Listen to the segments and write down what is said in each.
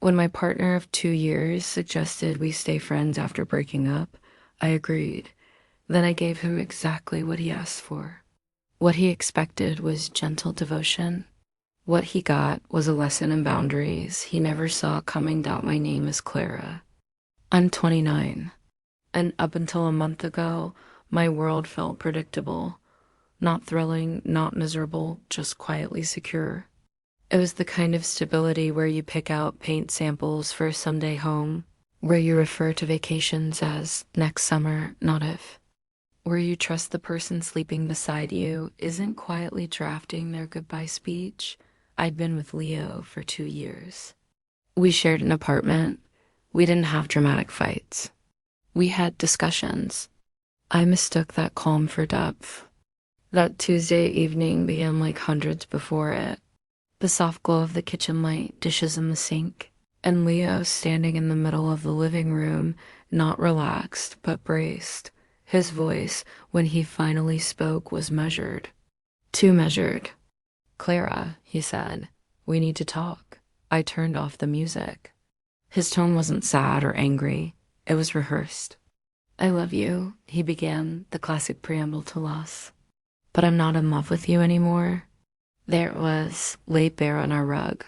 When my partner of 2 years suggested we stay friends after breaking up, I agreed. Then I gave him exactly what he asked for. What he expected was gentle devotion. What he got was a lesson in boundaries he never saw coming down. My name is Clara. I'm 29, and up until a month ago, my world felt predictable. Not thrilling, not miserable, just quietly secure. It was the kind of stability where you pick out paint samples for a someday home, where you refer to vacations as next summer, not if, where you trust the person sleeping beside you isn't quietly drafting their goodbye speech. I'd been with Leo for 2 years. We shared an apartment. We didn't have dramatic fights. We had discussions. I mistook that calm for depth. That Tuesday evening began like hundreds before it. The soft glow of the kitchen light, dishes in the sink, and Leo standing in the middle of the living room, not relaxed, but braced. His voice, when he finally spoke, was measured. Too measured. "Clara," he said, "we need to talk." I turned off the music. His tone wasn't sad or angry. It was rehearsed. "I love you," he began, the classic preamble to loss. "But I'm not in love with you anymore." There it was, laid bare on our rug.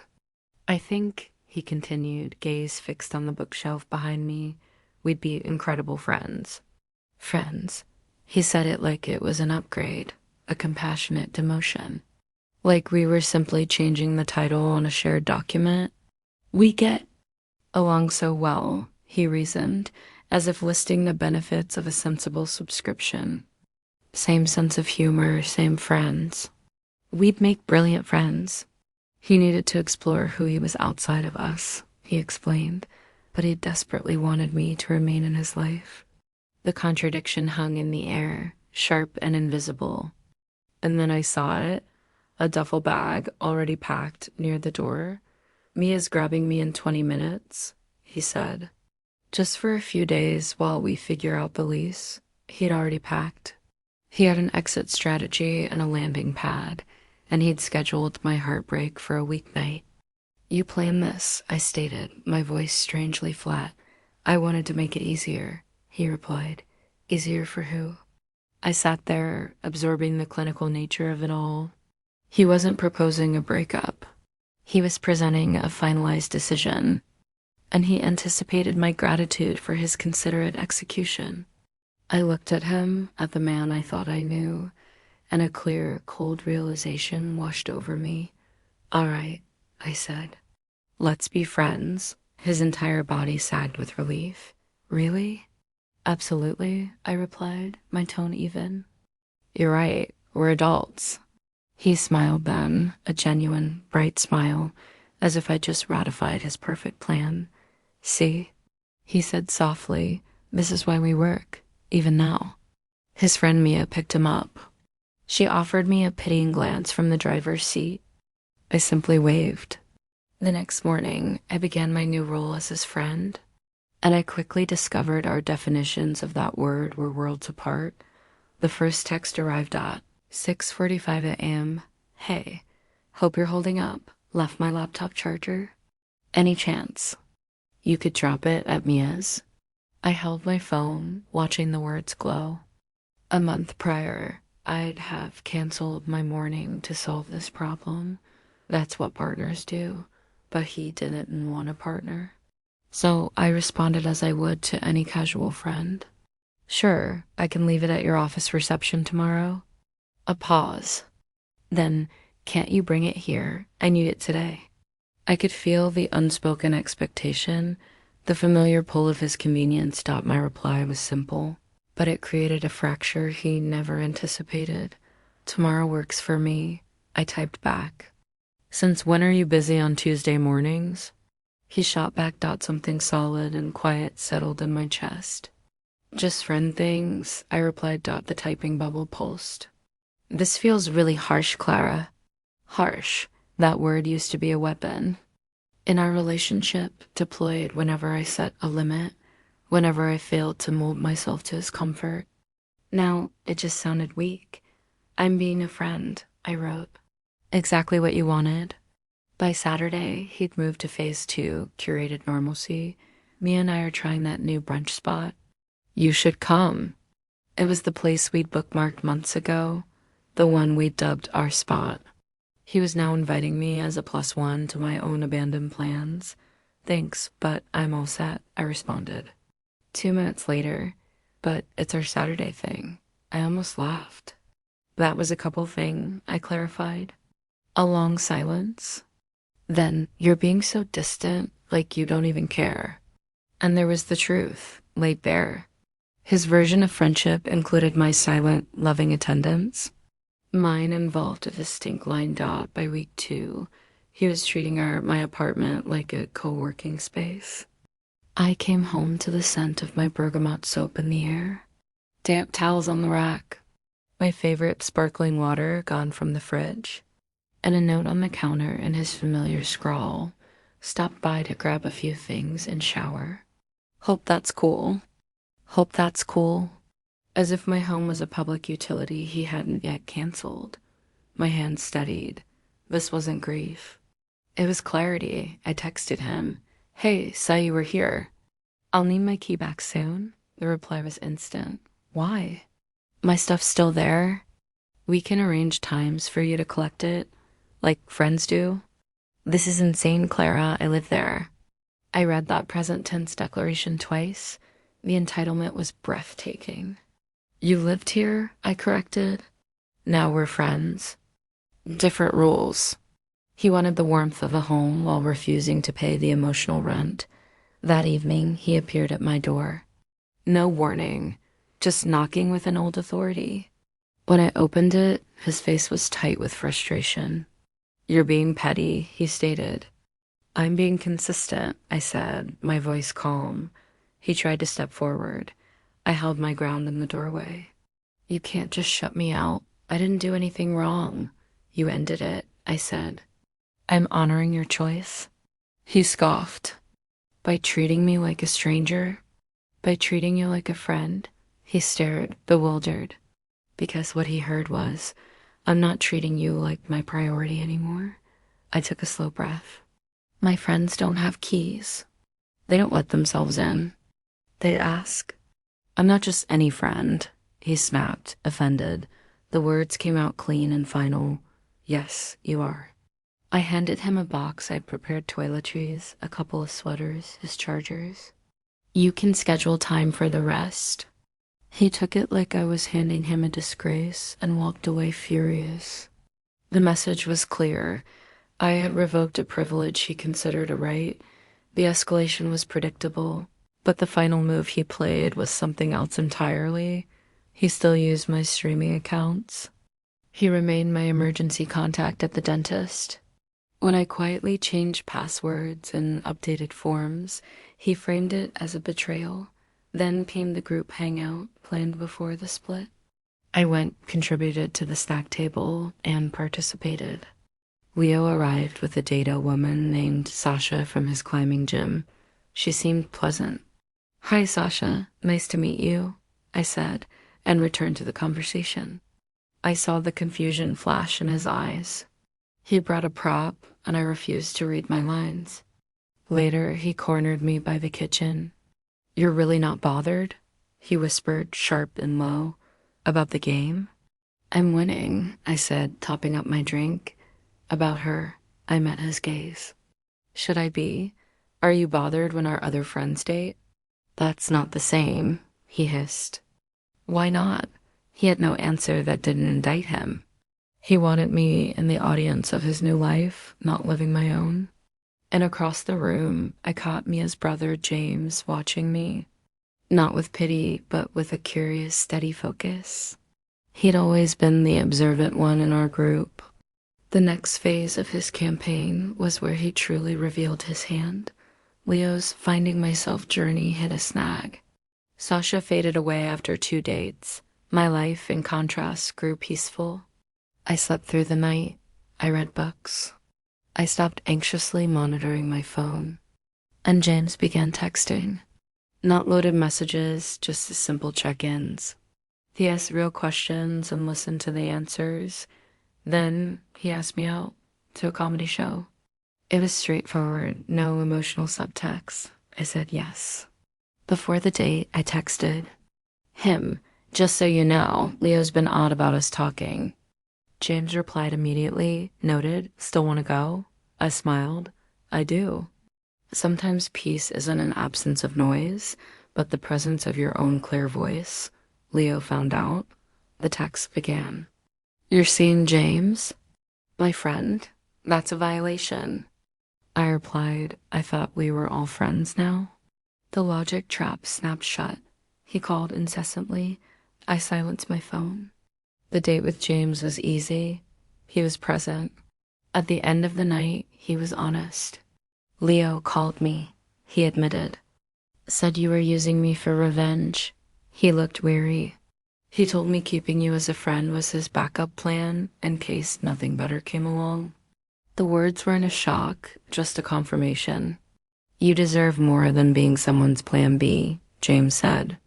"I think," he continued, gaze fixed on the bookshelf behind me, "we'd be incredible friends." Friends. He said it like it was an upgrade, a compassionate demotion. Like we were simply changing the title on a shared document. "We get along so well," he reasoned, as if listing the benefits of a sensible subscription. "Same sense of humor, same friends. We'd make brilliant friends." He needed to explore who he was outside of us, he explained, but he desperately wanted me to remain in his life. The contradiction hung in the air, sharp and invisible. And then I saw it, a duffel bag already packed near the door. "Mia's grabbing me in 20 minutes, he said. Just for a few days while we figure out the lease. He'd already packed. He had an exit strategy and a landing pad, and he'd scheduled my heartbreak for a weeknight. "You plan this," I stated, my voice strangely flat. "I wanted to make it easier," he replied. "Easier for who?" I sat there, absorbing the clinical nature of it all. He wasn't proposing a breakup. He was presenting a finalized decision, and he anticipated my gratitude for his considerate execution. I looked at him, at the man I thought I knew, and a clear, cold realization washed over me. "All right," I said. "Let's be friends." His entire body sagged with relief. "Really?" "Absolutely," I replied, my tone even. "You're right, we're adults." He smiled then, a genuine, bright smile, as if I just ratified his perfect plan. "See?" he said softly, "this is why we work, even now." His friend Mia picked him up. She offered me a pitying glance from the driver's seat. I simply waved. The next morning, I began my new role as his friend, and I quickly discovered our definitions of that word were worlds apart. The first text arrived at 6:45 a.m. "Hey, hope you're holding up. Left my laptop charger. Any chance you could drop it at Mia's?" I held my phone, watching the words glow. A month prior, I'd have canceled my morning to solve this problem. That's what partners do, but he didn't want a partner. So I responded as I would to any casual friend. "Sure, I can leave it at your office reception tomorrow." A pause. Then, "Can't you bring it here? I need it today." I could feel the unspoken expectation. The familiar pull of his convenience thought my reply was simple, but it created a fracture he never anticipated. "Tomorrow works for me," I typed back. "Since when are you busy on Tuesday mornings?" He shot back. Something solid and quiet settled in my chest. "Just friend things," I replied. The typing bubble pulsed. "This feels really harsh, Clara." Harsh. That word used to be a weapon. In our relationship, deployed whenever I set a limit, whenever I failed to mold myself to his comfort. Now, it just sounded weak. "I'm being a friend," I wrote. "Exactly what you wanted." By Saturday, he'd moved to phase 2, curated normalcy. Me and I are trying that new brunch spot. You should come. It was the place we'd bookmarked months ago, the one we dubbed our spot. He was now inviting me as a +1 to my own abandoned plans. Thanks, but I'm all set, I responded. 2 minutes later, but it's our Saturday thing. I almost laughed. That was a couple thing, I clarified. A long silence. Then, you're being so distant, like you don't even care. And there was the truth, laid bare. His version of friendship included my silent, loving attendance. Mine involved a distinct line dot by week 2. He was treating my apartment like a co-working space. I came home to the scent of my bergamot soap in the air, damp towels on the rack, my favorite sparkling water gone from the fridge, and a note on the counter in his familiar scrawl. Stopped by to grab a few things and shower. Hope that's cool. Hope that's cool. As if my home was a public utility he hadn't yet canceled. My hand steadied. This wasn't grief. It was clarity. I texted him. Hey, saw you were here. I'll need my key back soon. The reply was instant. Why? My stuff's still there. We can arrange times for you to collect it, like friends do. This is insane, Clara. I live there. I read that present tense declaration twice. The entitlement was breathtaking. You lived here, I corrected. Now we're friends. Different rules. He wanted the warmth of a home while refusing to pay the emotional rent. That evening, he appeared at my door. No warning, just knocking with an old authority. When I opened it, his face was tight with frustration. You're being petty, he stated. I'm being consistent, I said, my voice calm. He tried to step forward. I held my ground in the doorway. You can't just shut me out. I didn't do anything wrong. You ended it, I said. I'm honoring your choice. He scoffed. By treating me like a stranger? By treating you like a friend? He stared, bewildered. Because what he heard was, I'm not treating you like my priority anymore. I took a slow breath. My friends don't have keys. They don't let themselves in. They ask. I'm not just any friend, he snapped, offended. The words came out clean and final. Yes, you are. I handed him a box I'd prepared toiletries, a couple of sweaters, his chargers. You can schedule time for the rest. He took it like I was handing him a disgrace and walked away furious. The message was clear. I had revoked a privilege he considered a right. The escalation was predictable, but the final move he played was something else entirely. He still used my streaming accounts. He remained my emergency contact at the dentist. When I quietly changed passwords and updated forms, he framed it as a betrayal. Then came the group hangout planned before the split. I went, contributed to the snack table, and participated. Leo arrived with a data woman named Sasha from his climbing gym. She seemed pleasant. Hi, Sasha. Nice to meet you, I said, and returned to the conversation. I saw the confusion flash in his eyes. He brought a prop, and I refused to read my lines. Later, he cornered me by the kitchen. You're really not bothered? He whispered, sharp and low. About the game? I'm winning, I said, topping up my drink. About her, I met his gaze. Should I be? Are you bothered when our other friends date? That's not the same, he hissed. Why not? He had no answer that didn't indict him. He wanted me in the audience of his new life, not living my own. And across the room, I caught Mia's brother, James, watching me. Not with pity, but with a curious, steady focus. He'd always been the observant one in our group. The next phase of his campaign was where he truly revealed his hand. Leo's finding myself journey hit a snag. Sasha faded away after 2 dates. My life, in contrast, grew peaceful. I slept through the night. I read books. I stopped anxiously monitoring my phone. And James began texting. Not loaded messages, just simple check-ins. He asked real questions and listened to the answers. Then he asked me out to a comedy show. It was straightforward, no emotional subtext. I said yes. Before the date, I texted him, "Just so you know, Leo's been odd about us talking." James replied immediately, "Noted, still want to go?" I smiled. "I do." Sometimes peace isn't an absence of noise, but the presence of your own clear voice. Leo found out. The text began. "You're seeing James?" "My friend. That's a violation." I replied, "I thought we were all friends now." The logic trap snapped shut. He called incessantly. I silenced my phone. The date with James was easy. He was present. At the end of the night, he was honest. "Leo called me," he admitted. "Said you were using me for revenge." He looked weary. "He told me keeping you as a friend was his backup plan in case nothing better came along." The words weren't a shock, just a confirmation. "You deserve more than being someone's plan B," James said.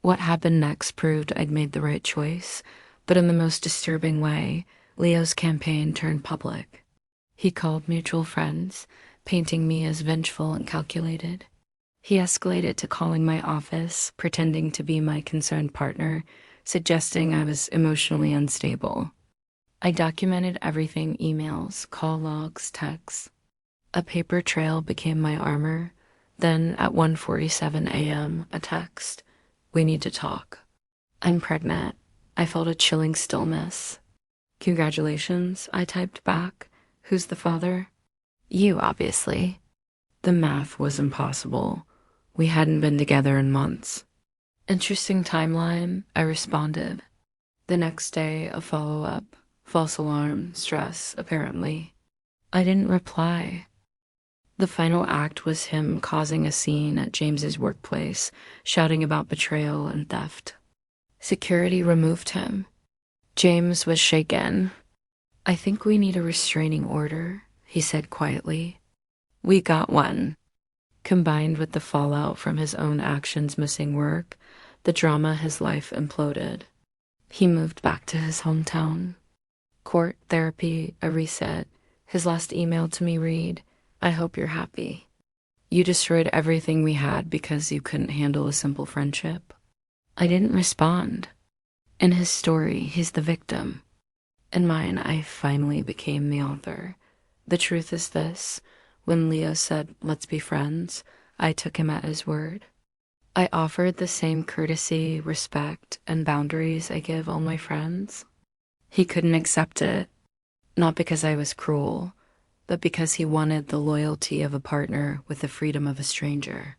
What happened next proved I'd made the right choice, but in the most disturbing way, Leo's campaign turned public. He called mutual friends, painting me as vengeful and calculated. He escalated to calling my office, pretending to be my concerned partner, suggesting I was emotionally unstable. I documented everything: emails, call logs, texts. A paper trail became my armor. Then at 1:47 a.m., a text. "We need to talk." "I'm pregnant." I felt a chilling stillness. "Congratulations," I typed back. "Who's the father?" "You, obviously." The math was impossible. We hadn't been together in months. "Interesting timeline," I responded. The next day, a follow-up. False alarm, stress, apparently. I didn't reply. The final act was him causing a scene at James's workplace, shouting about betrayal and theft. Security removed him. James was shaken. "I think we need a restraining order," he said quietly. We got one. Combined with the fallout from his own actions missing work, the drama his life imploded. He moved back to his hometown. Court, therapy, a reset. His last email to me read, "I hope you're happy. You destroyed everything we had because you couldn't handle a simple friendship." I didn't respond. In his story, he's the victim. In mine, I finally became the author. The truth is this: when Leo said, "Let's be friends," I took him at his word. I offered the same courtesy, respect, and boundaries I give all my friends. He couldn't accept it, not because I was cruel, but because he wanted the loyalty of a partner with the freedom of a stranger.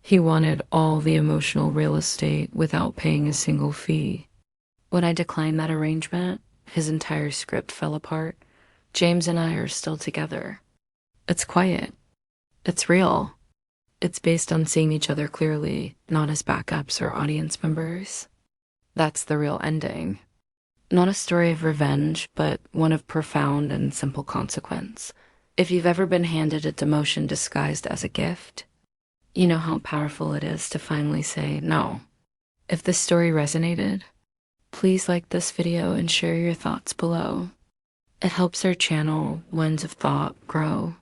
He wanted all the emotional real estate without paying a single fee. When I declined that arrangement, his entire script fell apart. James and I are still together. It's quiet. It's real. It's based on seeing each other clearly, not as backups or audience members. That's the real ending. Not a story of revenge, but one of profound and simple consequence. If you've ever been handed a demotion disguised as a gift, you know how powerful it is to finally say no. If this story resonated, please like this video and share your thoughts below. It helps our channel, Winds of Thought, grow.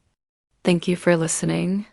Thank you for listening.